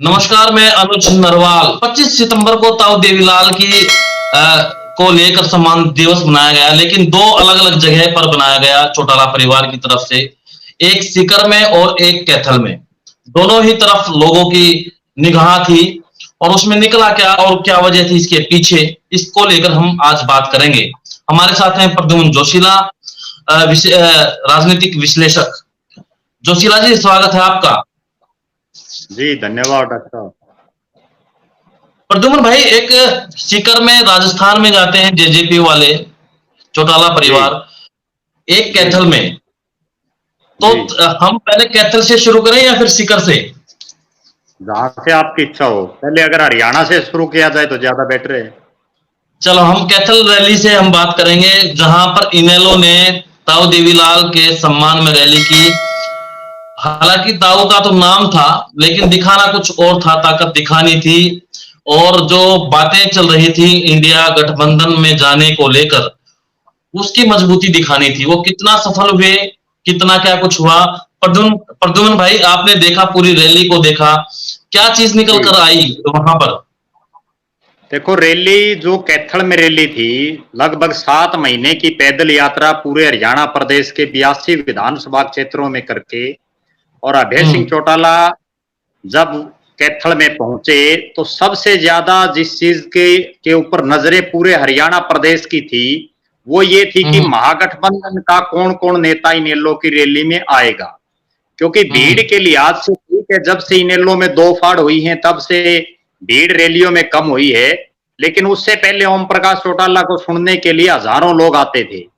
नमस्कार, मैं अनुज नरवाल। 25 सितंबर को ताऊ देवीलाल की को लेकर सम्मान दिवस मनाया गया, लेकिन दो अलग-अलग जगह पर बनाया गया चौटाला परिवार की तरफ से। एक सीकर में और एक कैथल में। दोनों ही तरफ लोगों की निगाह थी और उसमें निकला क्या और क्या वजह थी इसके पीछे, इसको लेकर हम आज बात करेंगे। हमारे साथ हैं प्रद्युम्न जोशीला, राजनीतिक विश्लेषक। जोशीला जी, स्वागत है आपका। जी धन्यवाद डॉक्टर साहब। प्रद्युम्न भाई, एक सीकर में राजस्थान में जाते हैं जेजेपी वाले चौटाला परिवार, एक कैथल में। तो हम पहले कैथल से शुरू करें या फिर सीकर से? जहां से आपकी इच्छा हो। पहले अगर हरियाणा से शुरू किया जाए तो ज्यादा बेटर है। चलो, हम कैथल रैली से हम बात करेंगे, जहां पर इनेलो ने ताऊ देवीलाल के सम्मान में रैली की। हालांकि ताऊ का तो नाम था, लेकिन दिखाना कुछ और था, ताकत दिखानी थी। और जो बातें चल रही थी इंडिया गठबंधन में जाने को लेकर, उसकी मजबूती दिखानी थी। वो कितना सफल हुए, कितना क्या कुछ हुआ। प्रद्युम्न भाई, आपने देखा, पूरी रैली को देखा, क्या चीज निकल कर आई वहां पर? देखो, रैली जो कैथल में रैली थी, लगभग 7 महीने की पैदल यात्रा पूरे हरियाणा प्रदेश के 82 विधानसभा क्षेत्रों में करके, और अभय सिंह चौटाला जब कैथल में पहुंचे तो सबसे ज्यादा जिस चीज के ऊपर नजरें पूरे हरियाणा प्रदेश की थी, वो ये थी कि महागठबंधन का कौन कौन नेता इनेलो की रैली में आएगा। क्योंकि भीड़ के लिहाज से ठीक है, जब से इनेलो में 2 फाड़ हुई हैं तब से भीड़ रैलियों में कम हुई है, लेकिन उससे पहले ओम प्रकाश चौटाला को सुनने के लिए हजारों लोग आते थे।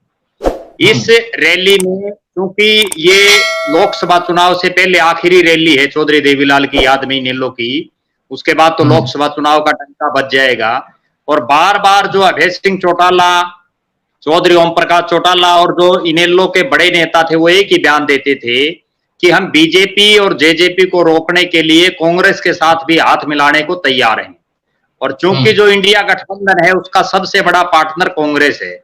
इस रैली में, क्योंकि ये लोकसभा चुनाव से पहले आखिरी रैली है चौधरी देवीलाल की याद में इनेलो की, उसके बाद तो लोकसभा चुनाव का डंका बज जाएगा। और बार बार जो अभय सिंह चौटाला, चौधरी ओम प्रकाश चौटाला और जो इनेलो के बड़े नेता थे, वो एक ही बयान देते थे कि हम बीजेपी और जेजेपी को रोकने के लिए कांग्रेस के साथ भी हाथ मिलाने को तैयार हैं। और चूंकि जो इंडिया गठबंधन है उसका सबसे बड़ा पार्टनर कांग्रेस है,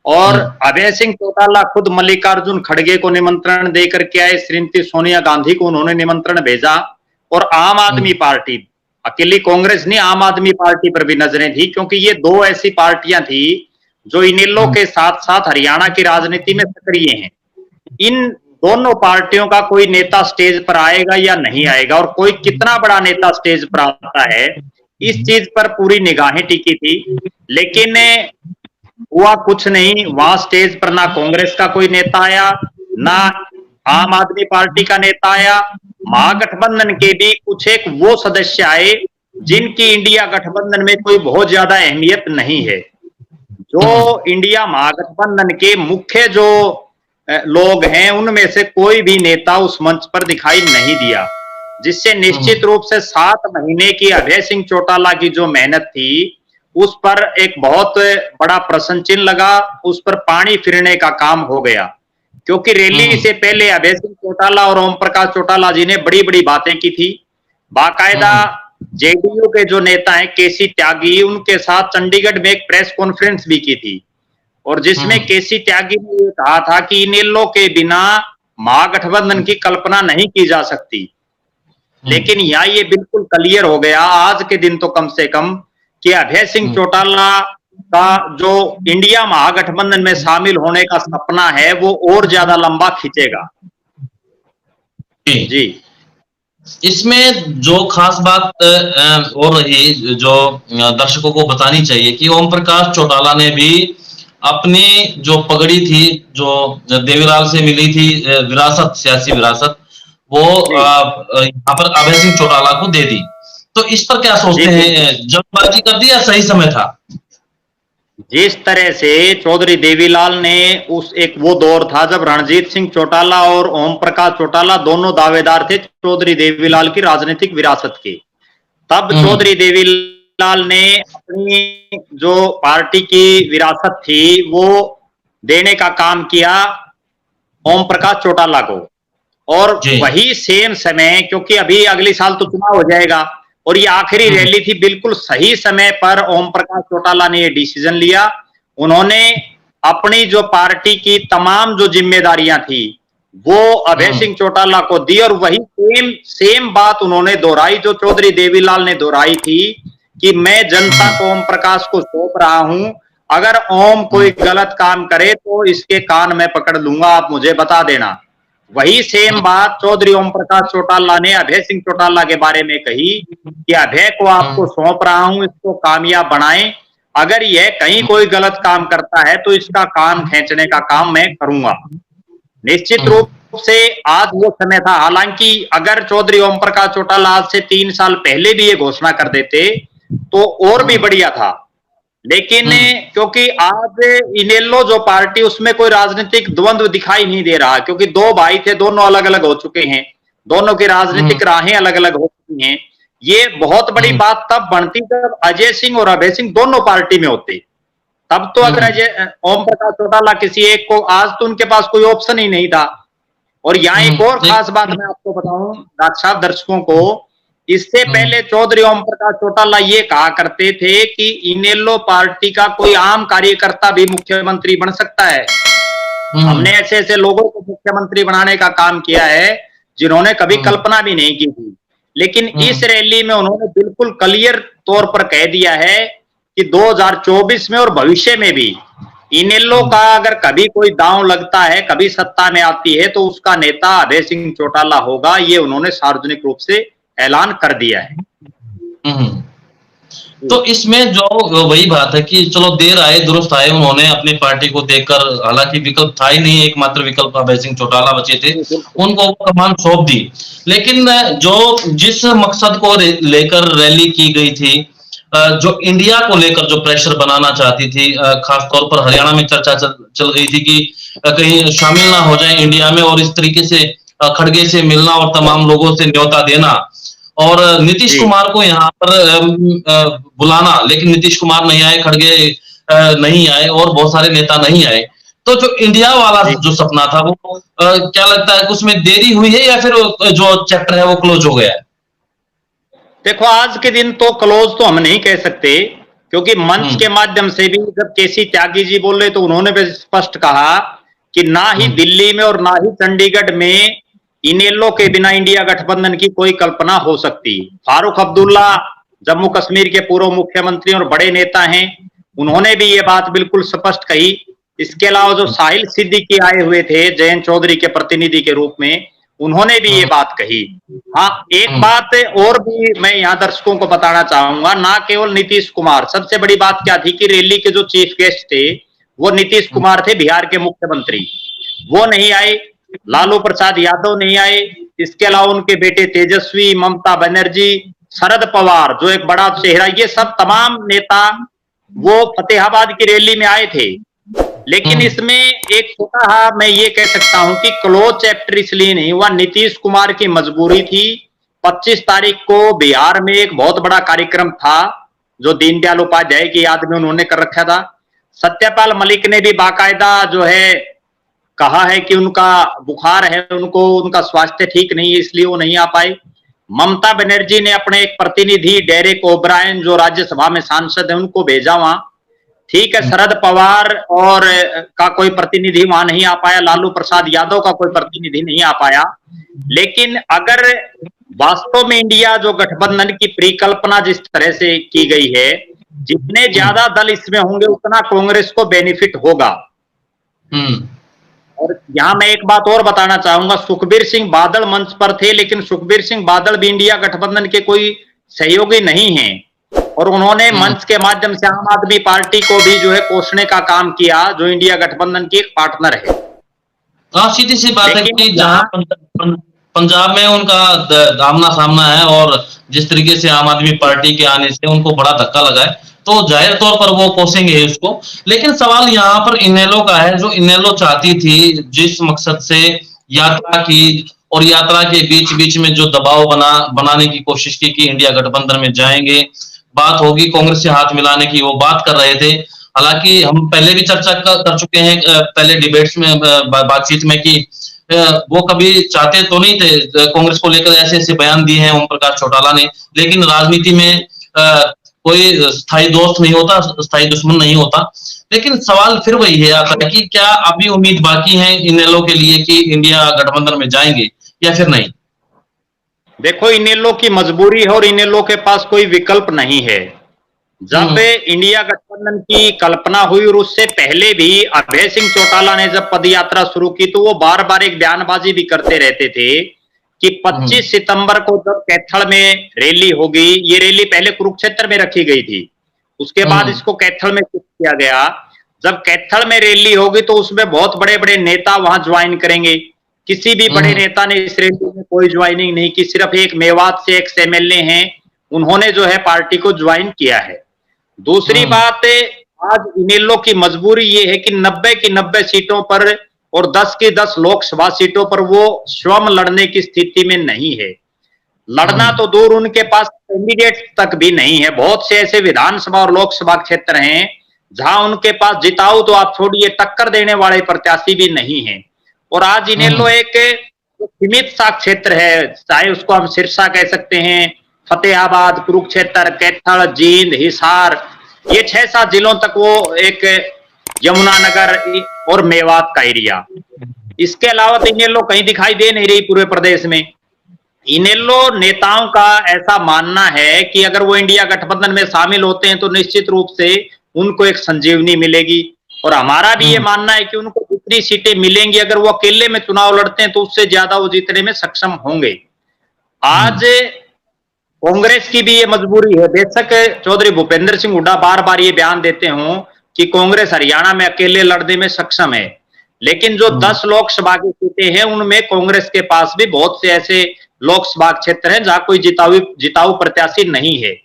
और अभय सिंह चौटाला खुद मल्लिकार्जुन खड़गे को निमंत्रण देकर के आए, श्रीमती सोनिया गांधी को उन्होंने निमंत्रण भेजा, और आम आदमी पार्टी, अकेली कांग्रेस नहीं, आम आदमी पार्टी पर भी नजरें थी, क्योंकि ये 2 ऐसी पार्टियां थी जो इनेलो के साथ साथ हरियाणा की राजनीति में सक्रिय हैं। इन दोनों पार्टियों का कोई नेता स्टेज पर आएगा या नहीं आएगा, और कोई कितना बड़ा नेता स्टेज पर आता है, इस चीज पर पूरी निगाहें टिकी थी। लेकिन हुआ कुछ नहीं। वहां स्टेज पर ना कांग्रेस का कोई नेता आया, ना आम आदमी पार्टी का नेता आया। महागठबंधन के भी कुछ एक वो सदस्य आए जिनकी इंडिया गठबंधन में कोई बहुत ज्यादा अहमियत नहीं है। जो इंडिया महागठबंधन के मुख्य जो लोग हैं, उनमें से कोई भी नेता उस मंच पर दिखाई नहीं दिया, जिससे निश्चित रूप से 7 महीने की अभय सिंह चौटाला की जो मेहनत थी, उस पर एक बहुत बड़ा प्रश्न चिन्ह लगा, उस पर पानी फिरने का काम हो गया। क्योंकि रैली से पहले अभय सिंह चौटाला और ओम प्रकाश चौटाला जी ने बड़ी बड़ी बातें की थी। बाकायदा जेडीयू के जो नेता हैं केसी त्यागी, उनके साथ चंडीगढ़ में एक प्रेस कॉन्फ्रेंस भी की थी, और जिसमें केसी त्यागी ने ये कहा था कि इनेलो के बिना महागठबंधन की कल्पना नहीं की जा सकती। लेकिन यहाँ ये बिल्कुल क्लियर हो गया आज के दिन तो कम से कम, कि अभय सिंह चौटाला का जो इंडिया महागठबंधन में शामिल होने का सपना है, वो और ज्यादा लंबा खींचेगा। जी, इसमें जो खास बात और रही, जो दर्शकों को बतानी चाहिए, कि ओम प्रकाश चौटाला ने भी अपनी जो पगड़ी थी, जो देवीलाल से मिली थी, विरासत, सियासी विरासत, वो यहाँ पर अभय सिंह चौटाला को दे दी। तो इस पर क्या सोचते हैं? जल्दबाजी कर दी या सही समय था? जिस तरह से चौधरी देवीलाल ने एक वो दौर था जब रणजीत सिंह चौटाला और ओम प्रकाश चौटाला दोनों दावेदार थे चौधरी देवीलाल की राजनीतिक विरासत के, तब चौधरी देवीलाल ने अपनी जो पार्टी की विरासत थी वो देने का काम किया ओम प्रकाश चौटाला को। और वही सेम समय, क्योंकि अभी अगली साल तो चुनाव हो जाएगा, और ये आखिरी रैली थी, बिल्कुल सही समय पर ओम प्रकाश चौटाला ने ये डिसीजन लिया। उन्होंने अपनी जो पार्टी की तमाम जो जिम्मेदारियां थी वो अभय सिंह चौटाला को दी, और वही सेम बात उन्होंने दोहराई जो चौधरी देवीलाल ने दोहराई थी कि मैं जनता को ओम प्रकाश को सौंप रहा हूं, अगर ओम कोई गलत काम करे तो इसके कान में पकड़ लूंगा, आप मुझे बता देना। वही सेम बात चौधरी ओम प्रकाश चौटाला ने अभय सिंह चौटाला के बारे में कही कि अभय को आपको सौंप रहा हूं, इसको कामयाब बनाएं, अगर यह कहीं कोई गलत काम करता है तो इसका कान खींचने का काम मैं करूंगा। निश्चित रूप से आज वो समय था, हालांकि अगर चौधरी ओम प्रकाश चौटाला आज से 3 साल पहले भी ये घोषणा कर देते तो और भी बढ़िया था, लेकिन क्योंकि आज इनेलो जो पार्टी उसमें कोई राजनीतिक द्वंद्व दिखाई नहीं दे रहा, क्योंकि दो भाई थे, दोनों अलग अलग हो चुके हैं, दोनों की राजनीतिक राहें अलग अलग हो चुकी हैं। ये बहुत बड़ी बात तब बनती जब अजय सिंह और अभय सिंह दोनों पार्टी में होते, तब तो अगर अजय ओम प्रकाश चौटाला किसी एक को, आज तो उनके पास कोई ऑप्शन ही नहीं था। और यहाँ एक और खास बात मैं आपको बताऊं डॉक्टर साहब, दर्शकों को, इससे पहले चौधरी ओम प्रकाश चौटाला ये कहा करते थे कि इनेलो पार्टी का कोई आम कार्यकर्ता भी मुख्यमंत्री बन सकता है। हमने ऐसे ऐसे लोगों को मुख्यमंत्री बनाने का काम किया है जिन्होंने कभी कल्पना भी नहीं की थी, लेकिन इस रैली में उन्होंने बिल्कुल क्लियर तौर पर कह दिया है कि 2024 में और भविष्य में भी इनेलो का अगर कभी कोई दांव लगता है, कभी सत्ता में आती है, तो उसका नेता अभय सिंह चौटाला होगा। ये उन्होंने सार्वजनिक रूप से ऐलान कर दिया है। तो इसमें जो वही बात है कि चलो देर आए दुरुस्त आए, उन्होंने अपनी पार्टी को देखकर, हालांकि विकल्प था ही नहीं, एकमात्र विकल्प अभय सिंह चौटाला बचे थे, उनको कमान सौंप दी। लेकिन जो जिस मकसद को लेकर रैली की गई थी, जो इंडिया को लेकर जो प्रेशर बनाना चाहती थी, खासतौर पर हरियाणा में चर्चा चल रही थी कि कहीं शामिल ना हो जाए इंडिया में, और इस तरीके से खड़गे से मिलना और तमाम लोगों से न्योता देना, और नीतीश कुमार को यहाँ पर बुलाना, लेकिन नीतीश कुमार नहीं आए, खड़गे नहीं आए, और बहुत सारे नेता नहीं आए। तो जो इंडिया वाला जो सपना था वो क्या लगता है कि उसमें देरी हुई है या फिर जो चैप्टर है वो क्लोज हो गया है? देखो, आज के दिन तो क्लोज तो हम नहीं कह सकते, क्योंकि मंच के माध्यम से भी जब केसी त्यागी जी बोले तो उन्होंने भी स्पष्ट कहा कि ना ही दिल्ली में और ना ही चंडीगढ़ में इनेलो के बिना इंडिया गठबंधन की कोई कल्पना हो सकती। फारूक अब्दुल्ला जम्मू कश्मीर के पूर्व मुख्यमंत्री और बड़े नेता हैं, उन्होंने भी ये बात बिल्कुल स्पष्ट कही। इसके अलावा जो साहिल सिद्दीकी आए हुए थे जयंत चौधरी के प्रतिनिधि के रूप में, उन्होंने भी ये बात कही। हाँ, एक बात और भी मैं यहाँ दर्शकों को बताना चाहूंगा, ना केवल नीतीश कुमार, सबसे बड़ी बात क्या थी कि रैली के जो चीफ गेस्ट थे वो नीतीश कुमार थे, बिहार के मुख्यमंत्री, वो नहीं आए, लालू प्रसाद यादव नहीं आए, इसके अलावा उनके बेटे तेजस्वी, ममता बनर्जी, शरद पवार जो एक बड़ा चेहरा, ये सब तमाम नेता वो फतेहाबाद की रैली में आए थे। लेकिन इसमें एक छोटा मैं ये कह सकता हूं कि क्लोज चैप्टर इसलिए नहीं हुआ, नीतीश कुमार की मजबूरी थी। 25 तारीख को बिहार में एक बहुत बड़ा कार्यक्रम था जो दीनदयाल उपाध्याय की याद में उन्होंने कर रखा था। सत्यपाल मलिक ने भी बाकायदा जो है कहा है कि उनका बुखार है, उनको उनका स्वास्थ्य ठीक नहीं है, इसलिए वो नहीं आ पाए। ममता बनर्जी ने अपने एक प्रतिनिधि डेरेक ओब्रायन जो राज्यसभा में सांसद है उनको भेजा वहां, ठीक है। शरद पवार और का कोई प्रतिनिधि वहां नहीं आ पाया, लालू प्रसाद यादव का कोई प्रतिनिधि नहीं आ पाया। लेकिन अगर वास्तव में इंडिया जो गठबंधन की परिकल्पना जिस तरह से की गई है, जितने ज्यादा दल इसमें होंगे उतना कांग्रेस को बेनिफिट होगा। और यहां मैं एक बात और बताना चाहूंगा, सुखबीर सिंह बादल मंच पर थे, लेकिन सुखबीर सिंह बादल भी इंडिया गठबंधन के कोई सहयोगी नहीं है, और उन्होंने मंच के माध्यम से आम आदमी पार्टी को भी जो है कोसने का काम किया, जो इंडिया गठबंधन की एक पार्टनर है। हाँ, सीधी सी बात है कि जहां पंजाब में उनका आमना सामना है, और जिस तरीके से आम आदमी पार्टी के आने से उनको बड़ा धक्का लगा है, तो जाहिर तौर पर वो कोसेंगे उसको। लेकिन सवाल यहाँ पर इनेलो का है, जो इनेलो चाहती थी, जिस मकसद से यात्रा की, और यात्रा के बीच बीच में जो दबाव बनाने की कोशिश की कि इंडिया गठबंधन में जाएंगे, बात होगी कांग्रेस से हाथ मिलाने की, वो बात कर रहे थे। हालांकि हम पहले भी चर्चा कर चुके हैं पहले डिबेट्स में, बातचीत में, कि वो कभी चाहते तो नहीं थे कांग्रेस को लेकर, ऐसे ऐसे बयान दिए हैं ओम प्रकाश चौटाला ने, लेकिन राजनीति में कोई स्थायी दोस्त नहीं होता, स्थायी दुश्मन नहीं होता। लेकिन सवाल फिर वही है आता है कि क्या अभी उम्मीद बाकी है इनेलो के लिए कि इंडिया गठबंधन में जाएंगे या फिर नहीं? देखो, इनेलो की मजबूरी है और इनेलो के पास कोई विकल्प नहीं है। जब इंडिया गठबंधन की कल्पना हुई और उससे पहले भी अभय सिंह चौटाला ने जब पदयात्रा शुरू की तो वो बार बार एक बयानबाजी भी करते रहते थे कि 25 सितंबर को जब कैथल में रैली होगी, ये रैली पहले कुरुक्षेत्र में रखी गई थी, उसके बाद इसको कैथल में शिफ्ट किया गया। जब कैथल में रैली होगी तो उसमें बहुत बड़े बड़े नेता वहां ज्वाइन करेंगे। किसी भी बड़े नेता ने इस रैली में कोई ज्वाइनिंग नहीं की, सिर्फ एक मेवात से एक एमएलए हैं, उन्होंने जो है पार्टी को ज्वाइन किया है। दूसरी बात, आज इनेलो की मजबूरी ये है कि 90 की 90 सीटों पर और 10 की 10 लोकसभा सीटों पर वो स्वयं लड़ने की स्थिति में नहीं है। लड़ना तो दूर, उनके पास कैंडिडेट तक भी नहीं है। बहुत से ऐसे विधानसभा और लोकसभा क्षेत्र हैं जहां उनके पास जिताऊ तो आप छोड़िए, टक्कर देने वाले प्रत्याशी भी नहीं है। और आज इनेलो एक सीमित सा क्षेत्र है, चाहे उसको हम सिरसा कह सकते हैं, फतेहाबाद, कुरुक्षेत्र, कैथल, जींद, हिसार, ये 6-7 जिलों तक वो एक यमुनानगर और मेवात का एरिया। इसके अलावा तो इनेलो कहीं दिखाई दे नहीं रही पूरे प्रदेश में। इनेलो नेताओं का ऐसा मानना है कि अगर वो इंडिया गठबंधन में शामिल होते हैं तो निश्चित रूप से उनको एक संजीवनी मिलेगी। और हमारा भी ये मानना है कि उनको जितनी सीटें मिलेंगी, अगर वो अकेले में चुनाव लड़ते हैं तो उससे ज्यादा वो जीतने में सक्षम होंगे। आज कांग्रेस की भी ये मजबूरी है। बेशक चौधरी भूपेंद्र सिंह हुड्डा बार बार ये बयान देते हों कि कांग्रेस हरियाणा में अकेले लड़ने में सक्षम है, लेकिन जो 10 लोकसभा की सीटें हैं उनमें कांग्रेस के पास भी बहुत से ऐसे लोकसभा क्षेत्र हैं जहां कोई जिताऊ प्रत्याशी नहीं है।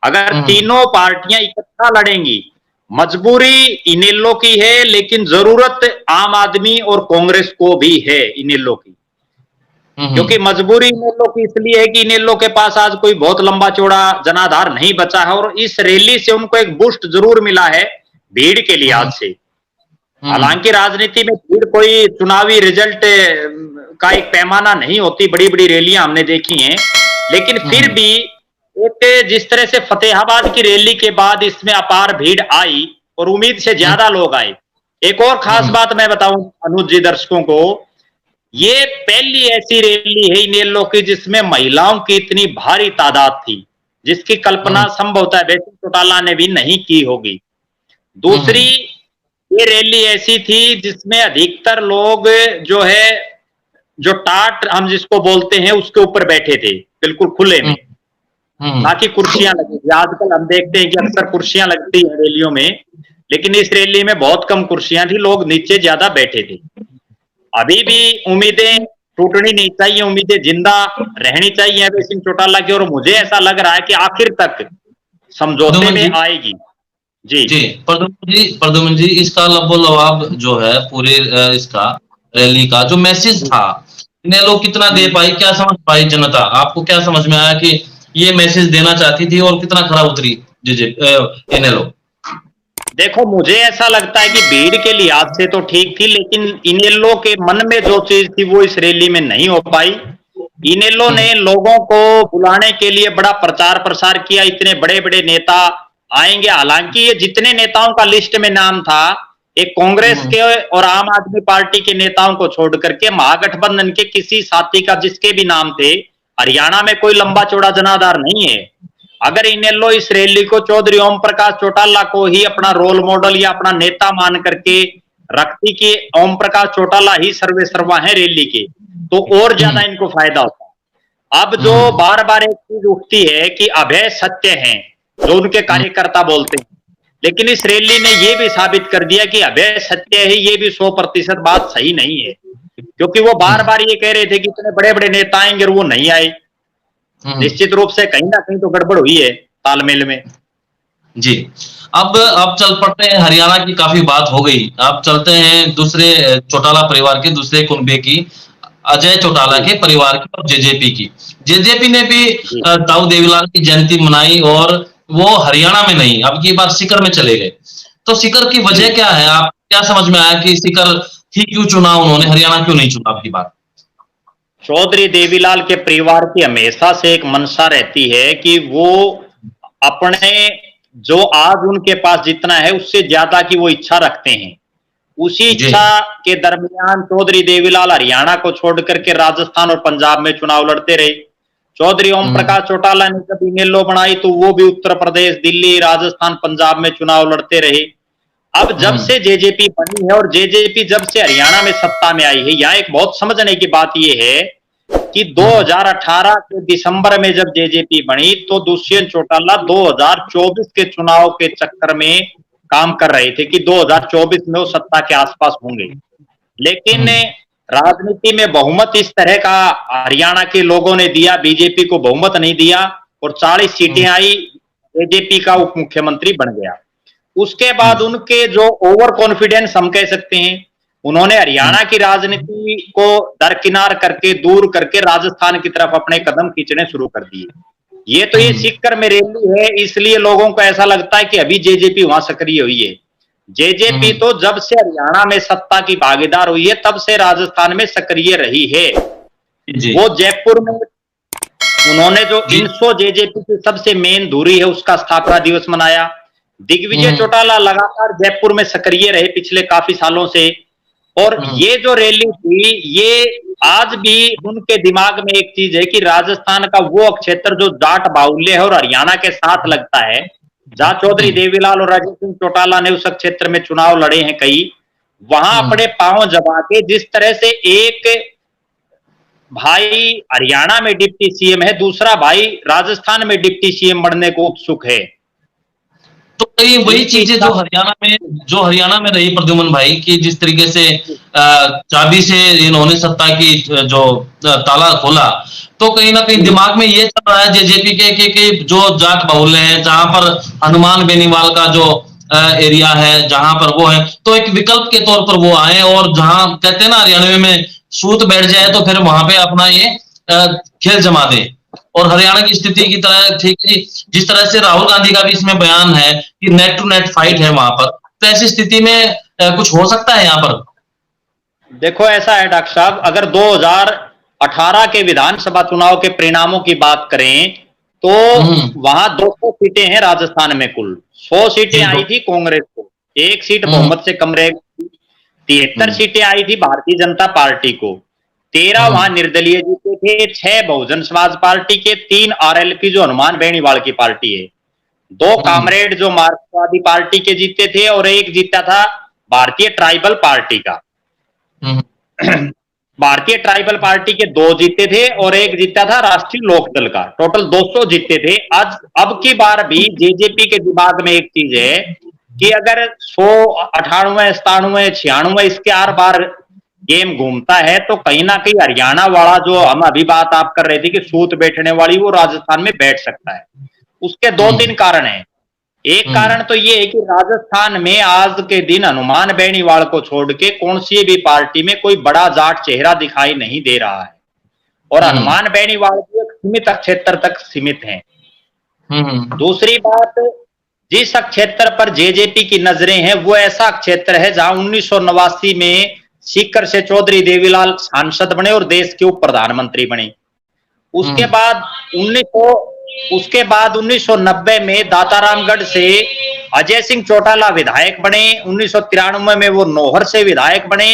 अगर तीनों पार्टियां इकट्ठा लड़ेंगी, मजबूरी इनेलो की है, लेकिन जरूरत आम आदमी और कांग्रेस को भी है इनेलो की। क्योंकि मजबूरी इनेलो की इसलिए है कि इनेलो के पास आज कोई बहुत लंबा चौड़ा जनाधार नहीं बचा है और इस रैली से उनको एक बूस्ट जरूर मिला है भीड़ के लिहाज से। हालांकि राजनीति में भीड़ कोई चुनावी रिजल्ट का एक पैमाना नहीं होती, बड़ी बड़ी रैलियां हमने देखी हैं, लेकिन फिर भी एक जिस तरह से फतेहाबाद की रैली के बाद इसमें अपार भीड़ आई और उम्मीद से ज्यादा लोग आए। एक और खास बात मैं बताऊं अनुज जी दर्शकों को, ये पहली ऐसी रैली है इनेलो की जिसमें महिलाओं की इतनी भारी तादाद थी, जिसकी कल्पना संभवतः अभय सिंह चौटाला ने भी नहीं की होगी। दूसरी, ये रैली ऐसी थी जिसमें अधिकतर लोग जो है, जो टाट हम जिसको बोलते हैं, उसके ऊपर बैठे थे बिल्कुल खुले में, ताकि कुर्सियां लगी। आजकल हम देखते हैं कि अक्सर कुर्सियां लगती हैं रैलियों में, लेकिन इस रैली में बहुत कम कुर्सियां थी, लोग नीचे ज्यादा बैठे थे। अभी भी उम्मीदें टूटनी नहीं चाहिए, उम्मीदें जिंदा रहनी चाहिए अभय सिंह चौटाला की, और मुझे ऐसा लग रहा है कि आखिर तक समझौते में आएगी। जी जी प्रद्युम्न जी, इसका लबोलवाब जो है पूरे इसका रैली का जो मैसेज था, इनेलो कितना दे पाई, क्या समझ पाई जनता? आपको क्या समझ में आया कि ये मैसेज देना चाहती थी और कितना खरा उतरी इनेलो? देखो, मुझे ऐसा लगता है कि भीड़ के लिहाज से तो ठीक थी, लेकिन इनेलो के मन में जो चीज थी वो इस रैली में नहीं हो पाई। इनेलो ने लोगों को बुलाने के लिए बड़ा प्रचार प्रसार किया, इतने बड़े बड़े नेता आएंगे। हालांकि ये जितने नेताओं का लिस्ट में नाम था, एक कांग्रेस के और आम आदमी पार्टी के नेताओं को छोड़ करके महागठबंधन के किसी साथी का जिसके भी नाम थे, हरियाणा में कोई लंबा चौड़ा जनाधार नहीं है। अगर इनेलो इस रैली को चौधरी ओम प्रकाश चौटाला को ही अपना रोल मॉडल या अपना नेता मान करके रखती कि ओम प्रकाश चौटाला ही सर्वे सर्वा है रैली के, तो और ज्यादा इनको फायदा होता। अब जो बार बार एक चीज उठती है कि अभय सत्य हैं, जो उनके कार्यकर्ता बोलते हैं, लेकिन इस रैली ने यह भी साबित कर दिया कि अभय सत्य है, ये भी 100% बात सही नहीं है। क्योंकि वो बार बार ये कह रहे थे कि इतने बड़े बड़े नेता आएंगे और वो नहीं आए। निश्चित रूप से कहीं ना कहीं तो गड़बड़ हुई है तालमेल में। जी, अब चल पड़ते हैं, हरियाणा की काफी बात हो गई, अब चलते हैं दूसरे चौटाला परिवार के दूसरे कुनबे की, अजय चौटाला के परिवार की और जेजेपी की। जेजेपी ने भी ताऊ देवीलाल की जयंती मनाई और वो हरियाणा में नहीं, अब की बार सीकर में चले गए। तो सीकर की वजह क्या है? आप क्या समझ में आया कि सीकर ही क्यों चुना उन्होंने, हरियाणा क्यों नहीं चुना अब की बार? चौधरी देवीलाल के परिवार की हमेशा से एक मंशा रहती है कि वो अपने जो आज उनके पास जितना है उससे ज्यादा की वो इच्छा रखते हैं। उसी जी। इच्छा के दरमियान चौधरी देवीलाल हरियाणा को छोड़ करके राजस्थान और पंजाब में चुनाव लड़ते रहे। चौधरी ओम प्रकाश चौटाला ने जब इनेलो बनाई तो वो भी उत्तर प्रदेश, दिल्ली, राजस्थान, पंजाब में चुनाव लड़ते रहे। अब जब से जेजेपी बनी है और जेजेपी जब से हरियाणा में सत्ता में आई है, यहाँ एक बहुत समझने की बात यह है कि 2018 के दिसंबर में जब जेजेपी बनी तो दुष्यंत चौटाला 2024 के चुनाव के चक्कर में काम कर रहे थे कि 2024 में वो सत्ता के आसपास होंगे। लेकिन राजनीति में बहुमत इस तरह का हरियाणा के लोगों ने दिया, बीजेपी को बहुमत नहीं दिया और 40 सीटें आई, जेजेपी का उप मुख्यमंत्री बन गया। उसके बाद उनके जो ओवर कॉन्फिडेंस हम कह सकते हैं, उन्होंने हरियाणा की राजनीति को दरकिनार करके, दूर करके राजस्थान की तरफ अपने कदम खींचने शुरू कर दिए। ये तो ये सीकर में रैली है, इसलिए लोगों को ऐसा लगता है कि अभी जेजेपी वहां सक्रिय हुई है। जेजेपी तो जब से हरियाणा में सत्ता की भागीदार हुई है तब से राजस्थान में सक्रिय रही है। वो जयपुर में उन्होंने जो 300 जेजेपी की सबसे मेन धुरी है उसका स्थापना दिवस मनाया। दिग्विजय चौटाला लगातार जयपुर में सक्रिय रहे पिछले काफी सालों से, और ये जो रैली थी ये आज भी उनके दिमाग में एक चीज है कि राजस्थान का वो क्षेत्र जो जाट बाहुल्य है और हरियाणा के साथ लगता है, जहां चौधरी देवीलाल और अजय सिंह चौटाला ने उस क्षेत्र में चुनाव लड़े हैं कई, वहां अपने पांव जमा के जिस तरह से एक भाई हरियाणा में डिप्टी सीएम है, दूसरा भाई राजस्थान में डिप्टी सीएम बनने को उत्सुक है। तो कई वही चीजें जो हरियाणा में रही प्रद्युमन भाई कि जिस तरीके से चाबी से इन्होंने सत्ता की जो ताला खोला, तो कहीं ना कहीं दिमाग में ये चल रहा है जेजेपी के कि जो जाट बाहुल्य है, जहां पर हनुमान बेनीवाल का जो एरिया है, जहां पर वो है, तो एक विकल्प के तौर पर वो आए, और जहां कहते हैं ना हरियाणवी में सूत बैठ जाए तो फिर वहां पे अपना ये खेल जमा दे। और हरियाणा की स्थिति की तरह ठीक है, जिस तरह से राहुल गांधी का भी इसमें बयान है कि नेट टू नेट फाइट है वहां पर, तो ऐसी स्थिति में कुछ हो सकता है यहाँ पर। देखो ऐसा है डॉक्टर साहब, अगर 2018 के विधानसभा चुनाव के परिणामों की बात करें तो वहां 200 सीटें हैं राजस्थान में, कुल 100 सीटें आई थी कांग्रेस को, एक सीट बहुमत से कम रह गई, 73 सीटें आई थी भारतीय जनता पार्टी को, 13 वहां निर्दलीय जीते थे, 6 बहुजन समाज पार्टी के, 3 आरएलपी जो हनुमान बेनीवाल की पार्टी है, 2 कामरेड जो मार्क्सवादी पार्टी के जीते थे और एक जीता था भारतीय ट्राइबल पार्टी का। भारतीय ट्राइबल पार्टी के 2 जीते थे और एक जीता था राष्ट्रीय लोकदल का, टोटल 200 जीते थे। आज अब की बार भी जेजेपी के दिमाग में एक चीज है कि अगर 100, 98, 97, 96 इसके आर बार गेम घूमता है तो कहीं ना कहीं हरियाणा वाला जो हम अभी बात आप कर रहे थे कि सूत बैठने वाली, वो राजस्थान में बैठ सकता है। उसके 2-3 कारण हैं। एक कारण तो ये है कि राजस्थान में आज के दिन हनुमान बेनीवाल को छोड़ के कौन सी भी पार्टी में कोई बड़ा जाट चेहरा दिखाई नहीं दे रहा है, और हनुमान बेनीवाल भी एक सीमित क्षेत्र तक सीमित है। दूसरी बात, जिस क्षेत्र पर जेजेपी की नजरें हैं वो ऐसा क्षेत्र है जहां 1989 में सीकर से चौधरी देवीलाल सांसद बने और देश के उप प्रधानमंत्री बने। उसके बाद 1990 में दातारामगढ़ से अजय सिंह चौटाला विधायक बने, 1993 में वो नौहर से विधायक बने,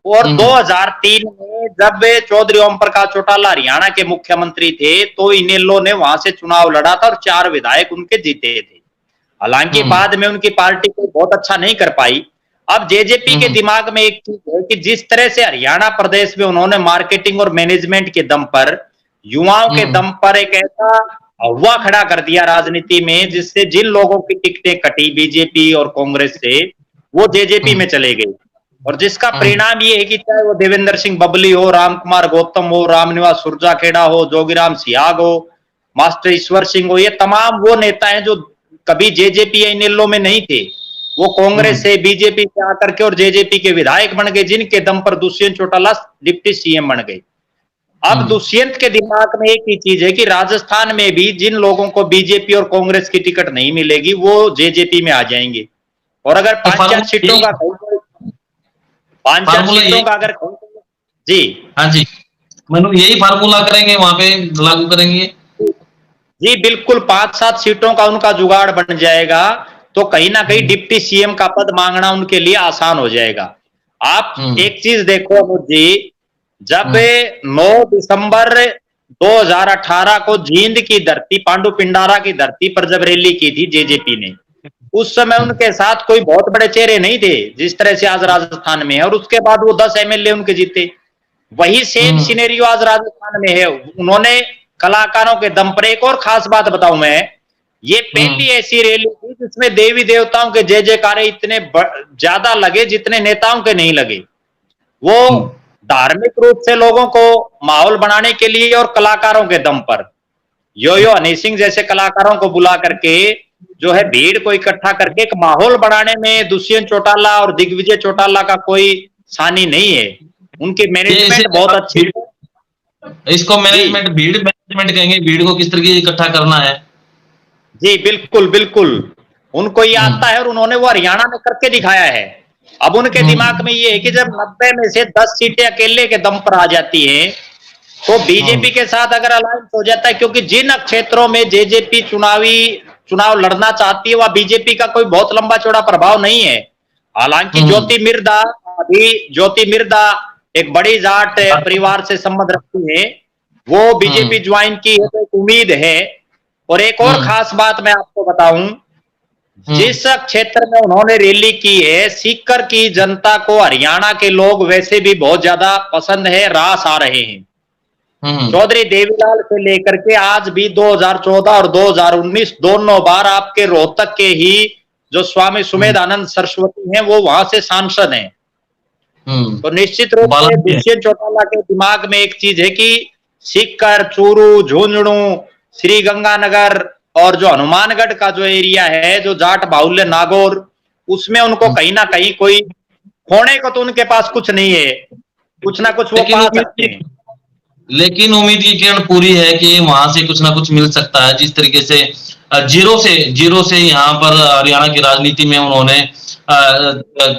और 2003 में जब चौधरी ओम प्रकाश चौटाला हरियाणा के मुख्यमंत्री थे तो इनेलो ने वहां से चुनाव लड़ा था और 4 विधायक उनके जीते थे। हालांकि बाद में उनकी पार्टी को बहुत अच्छा नहीं कर पाई। अब जेजेपी के दिमाग में एक चीज है कि जिस तरह से हरियाणा प्रदेश में उन्होंने मार्केटिंग और मैनेजमेंट के दम पर, युवाओं के दम पर एक ऐसा हवा खड़ा कर दिया राजनीति में जिससे जिन लोगों की टिकटें कटी बीजेपी और कांग्रेस से, वो जेजेपी में चले गए, और जिसका परिणाम ये है कि चाहे वो देवेंद्र सिंह बबली हो, राम कुमार गौतम हो, रामनिवास सुरजाखेड़ा हो, जोगीराम सियाग हो, मास्टर ईश्वर सिंह हो, ये तमाम वो नेता हैं जो कभी जेजेपी या इनेलो में नहीं थे, वो कांग्रेस से बीजेपी से आकर के और जेजेपी के विधायक बन गए, जिनके दम पर दुष्यंत चौटाला डिप्टी सीएम बन गए। अब दुष्यंत के दिमाग में एक ही चीज है कि राजस्थान में भी जिन लोगों को बीजेपी और कांग्रेस की टिकट नहीं मिलेगी वो जेजेपी में आ जाएंगे, और अगर 5-4 सीटों का अगर जी, हाँ जी, मतलब यही फार्मूला करेंगे, वहां पे लागू करेंगे। जी बिल्कुल 5-7 सीटों का उनका जुगाड़ बन जाएगा तो कहीं ना कहीं डिप्टी सीएम का पद मांगना उनके लिए आसान हो जाएगा। आप एक चीज देखो अनुज जी, जब 9 दिसंबर 2018 को जींद की धरती, पांडु पिंडारा की धरती पर जब रैली की थी जेजेपी ने, उस समय उनके साथ कोई बहुत बड़े चेहरे नहीं थे जिस तरह से आज राजस्थान में है, और उसके बाद वो 10 एमएलए उनके जीते। वही सेम सिनेरियो आज राजस्थान में है। उन्होंने कलाकारों के दम पर, एक और खास बात बताऊं मैं, ये पहली ऐसी रैली थी जिसमें देवी देवताओं के जय जयकारे इतने ज्यादा लगे जितने नेताओं के नहीं लगे। वो धार्मिक रूप से लोगों को माहौल बनाने के लिए और कलाकारों के दम पर यो हनी सिंह जैसे कलाकारों को बुला करके जो है भीड़ को इकट्ठा करके एक माहौल बनाने में दुष्यंत चौटाला और दिग्विजय चौटाला का कोई सानी नहीं है। उनकी मैनेजमेंट बहुत अच्छी है। इसको मैनेजमेंट, भीड़ मैनेजमेंट कहेंगे। भीड़ को किस तरीके इकट्ठा करना है। जी बिल्कुल बिल्कुल, उनको ये आता है और उन्होंने वो हरियाणा में करके दिखाया है। अब उनके दिमाग में ये है कि जब 90 में से 10 सीटें अकेले के दम पर आ जाती हैं तो बीजेपी के साथ अगर अलायंस हो जाता है, क्योंकि जिन क्षेत्रों में जेजेपी चुनाव लड़ना चाहती है वह बीजेपी का कोई बहुत लंबा चौड़ा प्रभाव नहीं है। हालांकि ज्योति मिर्दा एक बड़ी जाट परिवार से संबंध रखती है, वो बीजेपी ज्वाइन की है तो एक उम्मीद है। और एक और खास बात मैं आपको बताऊं, जिस क्षेत्र में उन्होंने रैली की है, सीकर की जनता को हरियाणा के लोग वैसे भी बहुत ज्यादा पसंद है, रास आ रहे हैं। चौधरी देवीलाल से लेकर के आज भी 2014 और 2019 दोनों बार आपके रोहतक के ही जो स्वामी सुमेधानंद सरस्वती हैं वो वहां से सांसद हैं। तो निश्चित रूप से दुष्यंत चौटाला के दिमाग में एक चीज है कि सीकर, चूरू, झुंझुनू, श्री गंगानगर और जो हनुमानगढ़ का जो एरिया है, जो जाट बाहुल्य नागौर, उसमें उनको कहीं ना कहीं कोई खोने को तो उनके पास कुछ नहीं है, कुछ ना कुछ वो पा सकते हैं। लेकिन उम्मीद की किरण पूरी है कि वहां से कुछ ना कुछ मिल सकता है। जिस तरीके से जीरो से यहाँ पर हरियाणा की राजनीति में उन्होंने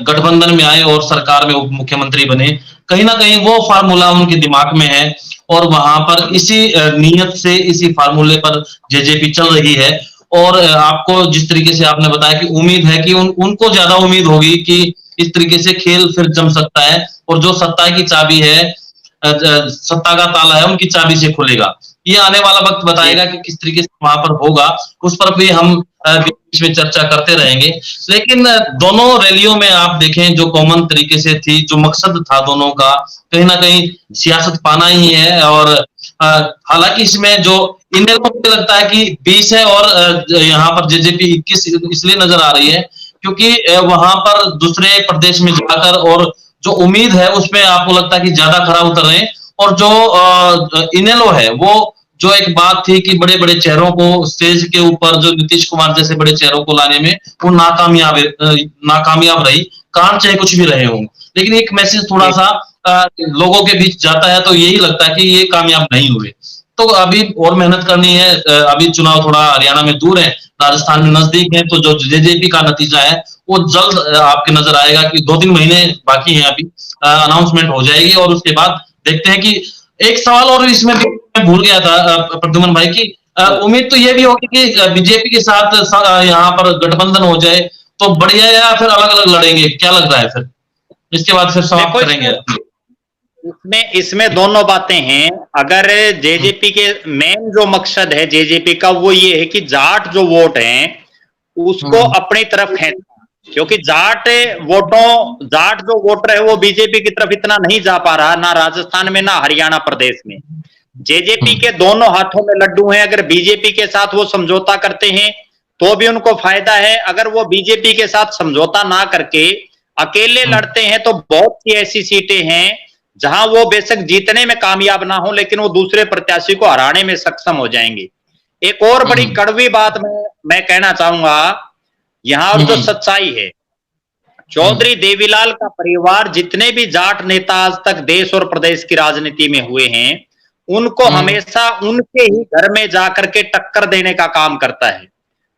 गठबंधन में आए और सरकार में उप मुख्यमंत्री बने, कहीं ना कहीं वो फार्मूला उनके दिमाग में है और वहां पर इसी नीयत से, इसी फार्मूले पर जेजेपी चल रही है। और आपको जिस तरीके से आपने बताया कि उम्मीद है कि उनको ज्यादा उम्मीद होगी कि इस तरीके से खेल फिर जम सकता है और जो सत्ता की चाबी है, सत्ता का ताला है, उनकी चाबी से खुलेगा। ये आने वाला वक्त बताएगा कि किस तरीके से वहां पर होगा, उस पर भी हम बीच में चर्चा करते रहेंगे। लेकिन दोनों रैलियों में आप देखें जो कॉमन तरीके से थी, जो मकसद था दोनों का, कहीं ना कहीं सियासत पाना ही है। और हालांकि इसमें जो इन्हें मुझे लगता है कि 20 है और यहाँ पर जेजेपी 21 इसलिए नजर आ रही है क्योंकि वहां पर दूसरे प्रदेश में जाकर और जो उम्मीद है उसमें आपको लगता है कि ज्यादा खरा उतर रहे हैं। और जो इनेलो है, वो जो एक बात थी कि बड़े बड़े चेहरों को स्टेज के ऊपर, जो नीतीश कुमार जैसे बड़े चेहरों को लाने में वो नाकामयाब रही, कारण चाहे कुछ भी रहे हों। लेकिन एक मैसेज थोड़ा सा लोगों के बीच जाता है तो यही लगता है कि ये कामयाब नहीं हुए। तो अभी और मेहनत करनी है। अभी चुनाव थोड़ा हरियाणा में दूर है, राजस्थान में नजदीक है, तो जो जेजेपी का नतीजा है वो जल्द आपके नजर आएगा कि 2-3 महीने बाकी हैं, अभी अनाउंसमेंट हो जाएगी। और उसके बाद देखते हैं कि एक सवाल और इसमें भी मैं भूल गया था प्रद्युमन भाई की, उम्मीद तो ये भी होगी कि बीजेपी के साथ यहाँ पर गठबंधन हो जाए तो बढ़िया, या फिर अलग अलग लड़ेंगे, क्या लग रहा है? फिर इसके बाद फिर समाप्त करेंगे। इसमें दोनों बातें हैं। अगर जेजेपी के मेन जो मकसद है जेजेपी का वो ये है कि जाट जो वोट हैं उसको अपनी तरफ खींचना, क्योंकि जाट जो वोटर है वो बीजेपी की तरफ इतना नहीं जा पा रहा, ना राजस्थान में ना हरियाणा प्रदेश में। जेजेपी के दोनों हाथों में लड्डू हैं। अगर बीजेपी के साथ वो समझौता करते हैं तो भी उनको फायदा है, अगर वो बीजेपी के साथ समझौता ना करके अकेले लड़ते हैं तो बहुत सी ऐसी सीटें हैं जहां वो बेशक जीतने में कामयाब ना हो लेकिन वो दूसरे प्रत्याशी को हराने में सक्षम हो जाएंगे। एक और बड़ी कड़वी बात मैं कहना चाहूंगा यहां, और जो सच्चाई है, चौधरी देवीलाल का परिवार जितने भी जाट नेता आज तक देश और प्रदेश की राजनीति में हुए हैं उनको हमेशा उनके ही घर में जाकर के टक्कर देने का काम करता है।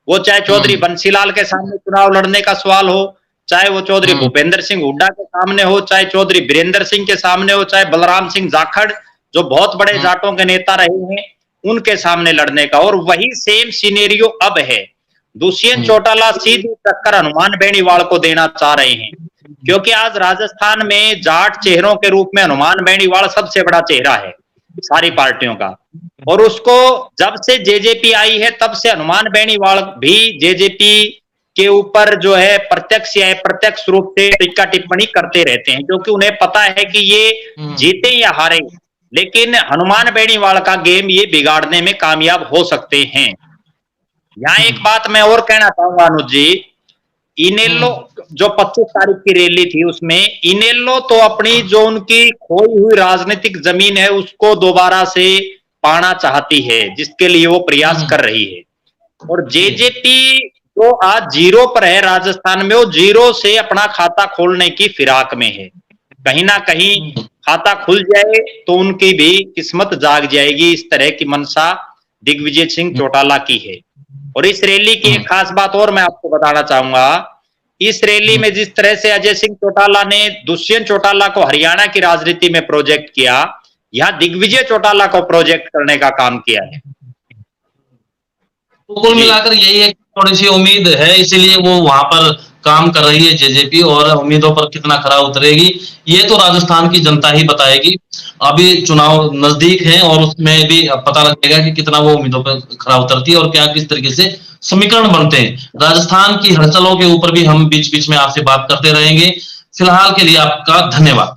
वो चाहे चौधरी बंसीलाल के सामने चुनाव लड़ने का सवाल हो, चाहे वो चौधरी भूपेंद्र सिंह हुड्डा के सामने हो, चाहे चौधरी बीरेंद्र सिंह के सामने हो, चाहे बलराम सिंह जाखड़ जो बहुत बड़े जाटों के नेता रहे हैं, उनके सामने लड़ने का, और वही सेम सिनेरियो अब है। दुष्यंत चौटाला सीधी टक्कर हनुमान बेनीवाल को देना चाह रहे हैं, क्योंकि आज राजस्थान में जाट चेहरों के रूप में हनुमान बेनीवाल सबसे बड़ा चेहरा है सारी पार्टियों का, और उसको जब से जेजेपी आई है तब से हनुमान बेनीवाल भी जेजेपी के ऊपर जो है प्रत्यक्ष या अप्रत्यक्ष रूप से टीका टिप्पणी करते रहते हैं, क्योंकि उन्हें पता है कि ये जीते या हारे, लेकिन हनुमान बेनीवाल का गेम ये बिगाड़ने में कामयाब हो सकते हैं। यहाँ एक बात मैं और कहना चाहूंगा अनुज जी, इनेलो जो 25 तारीख की रैली थी उसमें इनेलो तो अपनी जो उनकी खोई हुई राजनीतिक जमीन है उसको दोबारा से पाना चाहती है, जिसके लिए वो प्रयास कर रही है, और जेजेपी जो आज जीरो पर है राजस्थान में, वो जीरो से अपना खाता खोलने की फिराक में है। कहीं ना कहीं खाता खुल जाए तो उनकी भी किस्मत जाग जाएगी, इस तरह की मंशा दिग्विजय सिंह चौटाला की है। और इस रैली की एक खास बात और मैं आपको बताना चाहूंगा, इस रैली में जिस तरह से अजय सिंह चौटाला ने दुष्यंत चौटाला को हरियाणा की राजनीति में प्रोजेक्ट किया, यहाँ दिग्विजय चौटाला को प्रोजेक्ट करने का काम किया है। तो कुल मिलाकर यही है, थोड़ी सी उम्मीद है, इसीलिए वो वहां पर काम कर रही है जेजेपी, और उम्मीदों पर कितना खरा उतरेगी ये तो राजस्थान की जनता ही बताएगी। अभी चुनाव नजदीक है और उसमें भी पता लगेगा कि कितना वो उम्मीदों पर खरा उतरती है और क्या किस तरीके से समीकरण बनते हैं। राजस्थान की हलचलों के ऊपर भी हम बीच बीच में आपसे बात करते रहेंगे। फिलहाल के लिए आपका धन्यवाद।